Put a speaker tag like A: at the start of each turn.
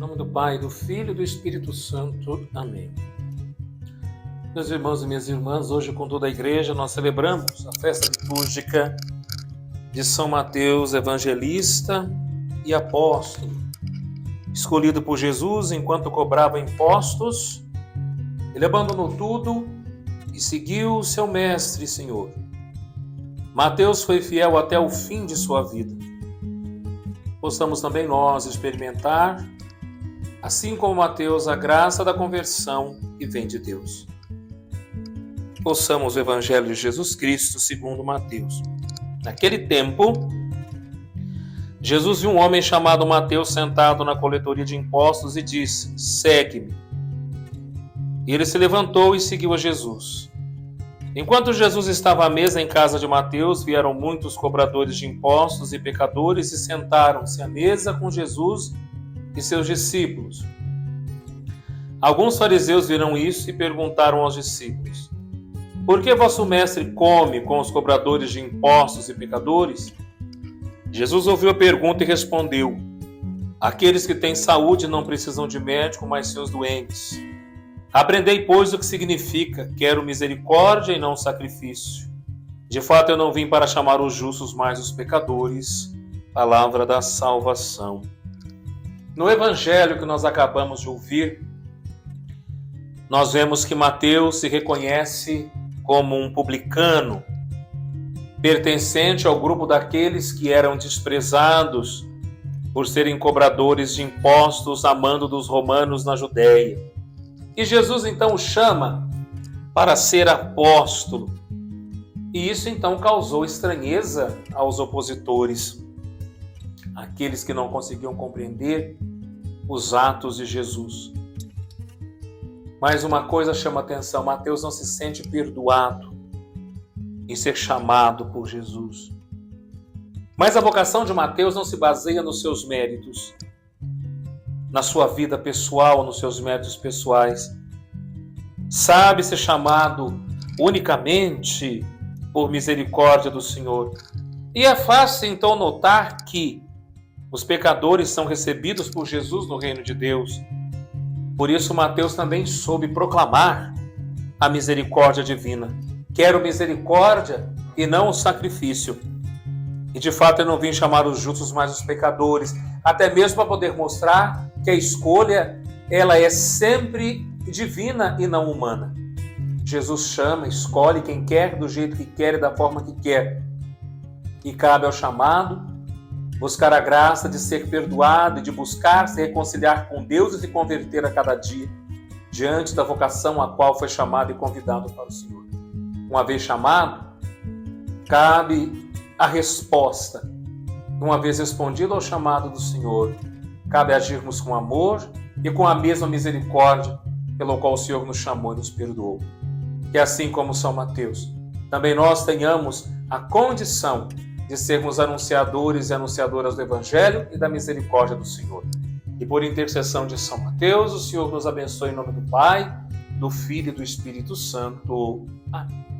A: nome do Pai, do Filho e do Espírito Santo. Amém. Meus irmãos e minhas irmãs, hoje com toda a igreja nós celebramos a festa litúrgica de São Mateus, evangelista e apóstolo. Escolhido por Jesus enquanto cobrava impostos, ele abandonou tudo e seguiu seu mestre e Senhor. Mateus foi fiel até o fim de sua vida. Possamos também nós experimentar, assim como Mateus, a graça da conversão que vem de Deus. Ouçamos o Evangelho de Jesus Cristo segundo Mateus. Naquele tempo, Jesus viu um homem chamado Mateus sentado na coletoria de impostos e disse: "Segue-me." E ele se levantou e seguiu a Jesus. Enquanto Jesus estava à mesa em casa de Mateus, vieram muitos cobradores de impostos e pecadores e sentaram-se à mesa com Jesus e seus discípulos. Alguns fariseus viram isso e perguntaram aos discípulos: "Por que vosso mestre come com os cobradores de impostos e pecadores?" Jesus ouviu a pergunta e respondeu: "Aqueles que têm saúde não precisam de médico, mas sim os doentes. Aprendei, pois, o que significa: quero misericórdia e não sacrifício. De fato, eu não vim para chamar os justos, mas os pecadores." Palavra da salvação. No Evangelho que nós acabamos de ouvir, nós vemos que Mateus se reconhece como um publicano, pertencente ao grupo daqueles que eram desprezados por serem cobradores de impostos a mando dos romanos na Judéia. E Jesus então o chama para ser apóstolo. E isso então causou estranheza aos opositores, aqueles que não conseguiam compreender os atos de Jesus. Mas uma coisa chama atenção: Mateus não se sente perdoado em ser chamado por Jesus. Mas a vocação de Mateus não se baseia nos seus méritos, na sua vida pessoal, nos seus méritos pessoais. Sabe ser chamado unicamente por misericórdia do Senhor. E é fácil então notar que os pecadores são recebidos por Jesus no reino de Deus. Por isso Mateus também soube proclamar a misericórdia divina. Quero misericórdia e não o sacrifício. E de fato eu não vim chamar os justos, mas os pecadores, até mesmo para poder mostrar que a escolha ela é sempre divina e não humana. Jesus chama, escolhe quem quer, do jeito que quer e da forma que quer. E cabe ao chamado buscar a graça de ser perdoado e de buscar se reconciliar com Deus e se converter a cada dia, diante da vocação a qual foi chamado e convidado para o Senhor. Uma vez chamado, cabe a resposta. Uma vez respondido ao chamado do Senhor, cabe agirmos com amor e com a mesma misericórdia pelo qual o Senhor nos chamou e nos perdoou. Que assim como São Mateus, também nós tenhamos a condição de sermos anunciadores e anunciadoras do Evangelho e da misericórdia do Senhor. E por intercessão de São Mateus, o Senhor nos abençoe em nome do Pai, do Filho e do Espírito Santo. Amém.